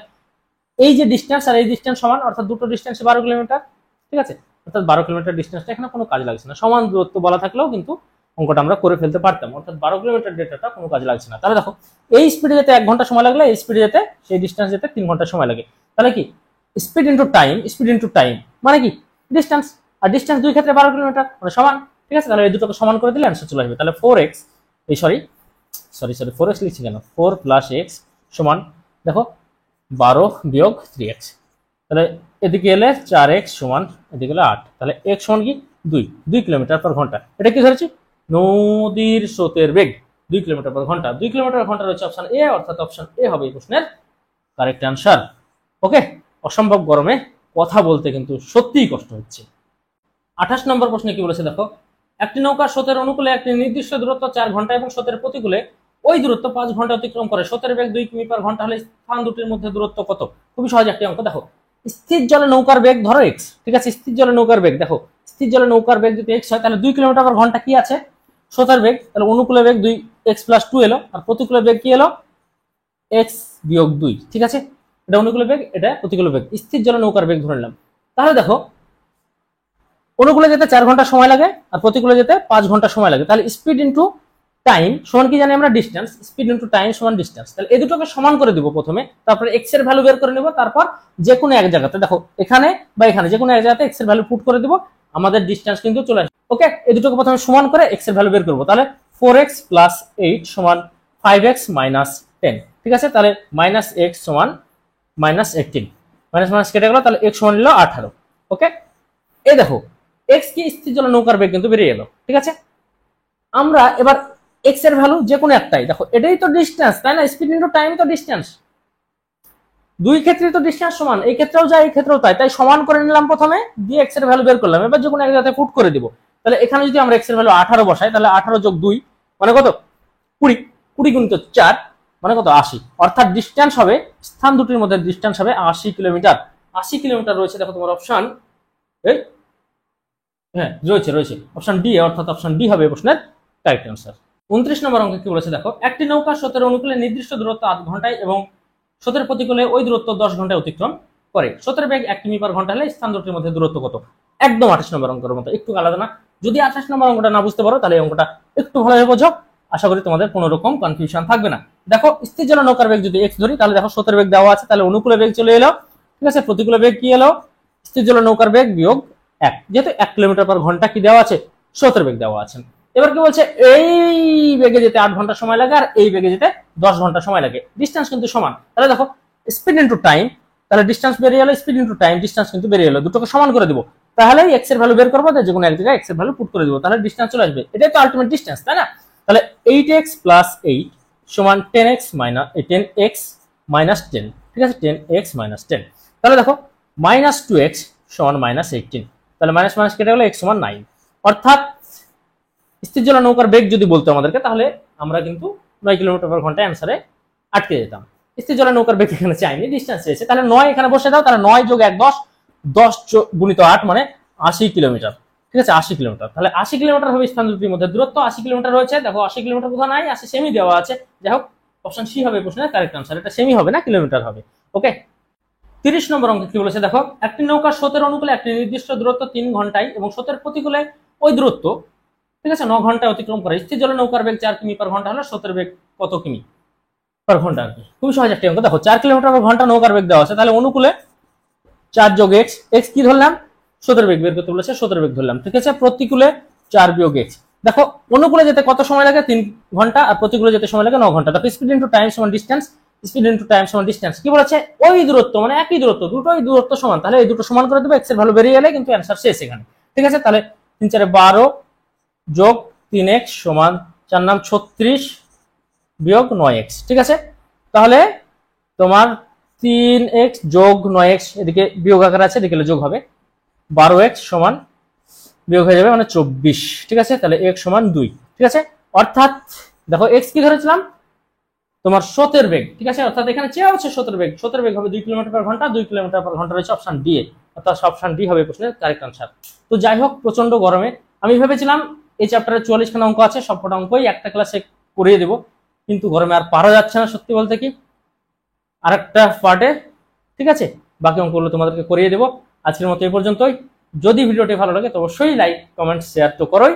এই যে ডিসটেন্স আর এই ডিসটেন্স সমান, অর্থাৎ দুটো ডিসটেন্স 12 কিলোমিটার, ঠিক আছে, অর্থাৎ 12 কিলোমিটার ডিসটেন্সটা এখানে কোনো কাজে লাগছে না। সমান দূরত্ব বলা থাকলেও কিন্তু অঙ্কটা আমরা করে ফেলতে পারতাম, অর্থাৎ 12 কিলোমিটার ডেটাটা কোনো কাজে লাগছে না। তাহলে দেখো এই স্পিডে যেতে 1 ঘন্টা সময় লাগলে এই স্পিডে যেতে সেই ডিসটেন্স যেতে 3 ঘন্টা সময় লাগে, তাহলে কি স্পিড ইনটু টাইম মানে কি ডিসটেন্স, আর ডিসটেন্স দুই ক্ষেত্রে 12 কিলোমিটার মানে সমান, ঠিক আছে। তাহলে এই দুটোকে সমান করে দিলে অ্যান্সার চলে আসবে। তাহলে 4x এই সরি 4x লিখছি কেন, 4 প্লাস x সমান দেখো 12 বিয়োগ 3x, তাহলে এদিকে এলে 4x সমান এদিকে এলে 8, তাহলে x সমান কি 2 কিলোমিটার/ঘন্টা। এটা কি ধরেছি, নদীর স্রোতের বেগ 2 কিলোমিটার/ঘন্টা, 2 কিলোমিটার/ঘন্টা রয়েছে অপশন এ, অর্থাৎ অপশন এ হবে এই প্রশ্নের কারেক্ট অ্যান্সার। ওকে, অসম্ভব গরমে কথা বলতে কিন্তু সত্যিই কষ্ট হচ্ছে। 28 নম্বর প্রশ্নে কি বলেছে দেখো, একটি নৌকা স্রোতের অনুকূলে একটি নির্দিষ্ট দূরত্ব 4 ঘন্টা এবং স্রোতের প্রতিকূলে ওই দূরত্ব 5 ঘন্টা অতিক্রম করে, স্রোতের বেগ 2 কিমি পার ঘন্টা হলে স্থান দুটির মধ্যে দূরত্ব কত? খুবই সহজ একটি অঙ্ক। দেখো, স্থির জলে নৌকার বেগ ধরো এক্স, ঠিক আছে, স্থির জলে নৌকার বেগ, দেখো স্থির জলে নৌকার বেগ যদি এক্স হয় তাহলে 2 কিলোমিটার পার ঘন্টা কি আছে? স্রোতের বেগ। তাহলে অনুকূলে বেগ 2 এক্স প্লাস 2 এলো, আর প্রতিকূলে বেগ কি এলো? এক্স বিয়োগ 2, ঠিক আছে। এটা অনুকূলে বেগ, এটা প্রতিকূলে বেগ, স্থির জলে নৌকার বেগ ধরে নিলাম। তাহলে দেখো, অনুকূলে যেতে 4 ঘন্টা সময় লাগে আর প্রতিকূলে যেতে 5 ঘন্টা সময় লাগে। তাহলে স্পিড ইনটু টাইম সমান কি জানি আমরা? ডিস্টেন্স। স্পিড ইনটু টাইম সমান ডিস্টেন্স। তাহলে এই দুটোকে সমান করে দিব প্রথমে, তারপরে এক্স এর ভ্যালু বের করে নেব, তারপর যে কোনো এক জায়গাতে, দেখো এখানে বা এখানে যে কোনো এক জায়গাতে এক্স এর ভ্যালু পুট করে দিব, আমাদের ডিস্টেন্স কিন্তু চলে আসবে। ওকে, এই দুটোকে প্রথমে সমান করে এক্স এর ভ্যালু বের করব। তাহলে 4x প্লাস 8 সমান 5x মাইনাস 10, ঠিক আছে। তাহলে মাইনাস এক্স সমান মাইনাস 18, মাইনাস মাইনাস কেটে গেল, তাহলে এক্স সমান নিল 18। ওকে, এই দেখো এক্স কি স্থির জলে নৌকার বেগ কিন্তু বেরিয়ে এলো, ঠিক আছে। আমরা এবার এক্স এর ভ্যালু যে কোনো একটাই, দেখো এটাই তো ডিস্টেন্স, তাই না? স্পিড ইনটু টাইম তো ডিস্টেন্স, দুই ক্ষেত্রে তো ডিস্টেন্স সমান, এই ক্ষেত্রেও যায় এই ক্ষেত্রেও তাই, তাই সমান করে নিলাম প্রথমে, দিয়ে এক্স এর ভ্যালু বের করলাম। এবার যে কোনো এক জায়গায় পুট করে দিব। তাহলে এখানে যদি আমরা এক্স এর ভ্যালু 18 বসাই, তাহলে 18 যোগ 2 মানে কত? 20, 20 গুণিত 4 মানে কত? 80। অর্থাৎ ডিস্টেন্স হবে, স্থান দুটির মধ্যে ডিস্টেন্স হবে 80 কিলোমিটার। 80 কিলোমিটার রয়েছে, দেখো তোমার অপশন, এই হ্যাঁ রয়েছে অপশন ডি, অর্থাৎ অপশন ডি হবে প্রশ্নের কারেক্ট অ্যান্সার। 29 নম্বর অঙ্কে কি বলেছে দেখো, একটি নৌকা স্রোতের অনুকূলে নির্দিষ্ট দূরত্ব 8 ঘন্টায় এবং স্রোতের প্রতিকূলে ওই দূরত্ব 10 ঘন্টায় অতিক্রম করে, স্রোতের বেগ 1 কিমি পার ঘন্টা হলে স্থান দুটির মধ্যে দূরত্ব কত? একদম 28 নম্বর অঙ্কের মতো, একটু আলাদা না। যদি 28 নম্বর অঙ্কটা না বুঝতে পারো তাহলে এই অঙ্কটা একটু ভালোভাবে বোঝো, আশা করি তোমাদের কোনো রকম কনফিউশন থাকবে না। দেখো, স্থির জলে নৌকার বেগ যদি এক্স ধরি, তাহলে দেখো স্রোতের বেগ দেওয়া আছে, তাহলে অনুকূলে বেগ চলে এলো, ঠিক আছে। প্রতিকূলে বেগ কি এলো? স্থির জলে নৌকার বেগ বিয়োগ 1, যেহেতু 1 কিলোমিটার পার ঘন্টা কি দেওয়া আছে? স্রোতের বেগ দেওয়া আছে। এবার কি বলছে, এই বেগে যেতে 8 ঘন্টা সময় লাগে আর এই বেগে যেতে 10 ঘন্টা সময় লাগে, ডিস্টেন্স কিন্তু সমান। তাহলে দেখো স্পিড ইনটু টাইম, তাহলে ডিস্টেন্স বেরিয়ে এলো, স্পিড ইনটু টাইম ডিস্টেন্স কিন্তু বেরিয়ে এলো, দুটোকে সমান করে দিব। তাহলে এক্স এর ভ্যালু বের করবো, যে কোনো এক জায়গায় এক্স এর ভ্যালু পুট করে দিব, তাহলে ডিস্টেন্স চলে আসবে। এটাই তো আলটিমেট ডিস্টেন্স, তাই না? তাহলে 8x প্লাস 8 সমান 10x মাইনাস 10, ঠিক আছে, 10x মাইনাস 10। তাহলে দেখো মাইনাস 2x সমান মাইনাস 18, তাহলে মাইনাস মাইনাস কেটে গেলে x সমান 9। অর্থাৎ স্থির জলে নৌকার বেগ যদি বলতো আমাদেরকে, তাহলে আমরা কিন্তু 9 কিলোমিটার পার ঘন্টা অ্যান্সারে আটকে যেতাম। স্থির জলে নৌকার বেগ এখানে চাইনি, ডিস্টেন্স চেয়েছে, তাহলে 9 এখানে বসে দাও, তাহলে 9 যোগ 1 10, 10 গুণিত 8 মানে 80 কিলোমিটার, ঠিক আছে, 80 কিলোমিটার। তাহলে 80 কিলোমিটার হবে স্থান দুটির মধ্যে দূরত্ব। 80 কিলোমিটার রয়েছে, দেখো 80 কিলোমিটার কোথাও নাই, 80 সেমি দেওয়া আছে। যাই হোক, অপশন সি হবে প্রশ্নের কারেক্ট আনসার, এটা সেমি হবে না, কিলোমিটার হবে। ওকে, 30 নম্বর অঙ্কে কি বলেছে দেখো, একটি নৌকা স্রোতের অনুকূলে একটি নির্দিষ্ট দূরত্ব 3 ঘন্টায় এবং স্রোতের প্রতিকূলে ওই দূরত্ব, ঠিক আছে, 9 ঘন্টায় অতিক্রম করে, স্থির জলে নৌকার বেগ 4 কিমি পার ঘন্টা হলে স্রোতের বেগ কত কিমি পার ঘন্টা? আর কি খুবই সহজ একটা অঙ্ক। দেখো 4 কিলোমিটার পার ঘন্টা নৌকার বেগ দেওয়া আছে, তাহলে অনুকূলে 4 যোগ এক্স, এক্স কি ধরলাম? স্রোতের বেগ বের করতে বলেছে, স্রোতের বেগ ধরলাম, ঠিক আছে। প্রতিকূলে 4 বিয়োগ এক্স, দেখো অনুকূলে যেতে কত সময় লাগে? 3 ঘন্টা, আর প্রতিকূলে যেতে সময় লাগে 9 ঘন্টা। দেখো স্পিড ইনটু টাইম সমান ডিস্টেন্স, স্পিড ইনটু টাইম সমান ডিস্টেন্স। কি বলেছে? ওই দূরত্ব মানে একই দূরত্ব, দুটোই দূরত্ব সমান, তাহলে এই দুটো সমান করে দেবো, এক্স এর ভ্যালু বেরিয়ে এলে কিন্তু অ্যান্সার শেষ এখানে, ঠিক আছে। তাহলে 3 4 12 যোগ 3x সমান 4 নাম 36 বিয়োগ 9x, ঠিক আছে। তাহলে তোমার 3x যোগ 9x এদিকে বিয়োগ আকার আছে, এদিকে যোগ হবে, 12x সমান বিয়োগ হয়ে যাবে মানে 24, ঠিক আছে। তাহলে x সমান 2, ঠিক আছে। অর্থাৎ দেখো x কি ধরেছিলাম? তোমার স্রোতের বেগ, ঠিক আছে। অর্থাৎ এখানে চেয়ে হচ্ছে স্রোতের বেগ, স্রোতের বেগ হবে 2 কিলোমিটার পার ঘন্টা, 2 কিলোমিটার পার ঘন্টা রয়েছে অপশন ডি এ, অর্থাৎ অপশন ডি হবে প্রশ্নের কারেক্ট আনসার। তো যাই হোক, প্রচন্ড গরমে আমি ভেবেছিলাম এই চ্যাপ্টারে 44 খানা অঙ্ক আছে, সবকটা অঙ্কই একটা ক্লাসে করিয়ে দেবো, কিন্তু গরমে আর পারা যাচ্ছে না সত্যি বলতে কি, আরেকটা পার্টে, ঠিক আছে, বাকি অঙ্কগুলো তোমাদেরকে করিয়ে দেবো। আজকের মতো এই পর্যন্তই। যদি ভিডিওটি ভালো লাগে তো অবশ্যই লাইক কমেন্ট শেয়ার তো করোই,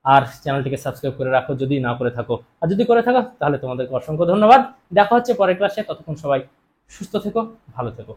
আর চ্যানেলটিকে সাবস্ক্রাইব করে রাখো যদি না করে থাকো, আর যদি করে থাকো তাহলে তোমাদেরকে অসংখ্য ধন্যবাদ। দেখা হচ্ছে পরের ক্লাসে, ততক্ষণ সবাই সুস্থ থেকো, ভালো থেকো।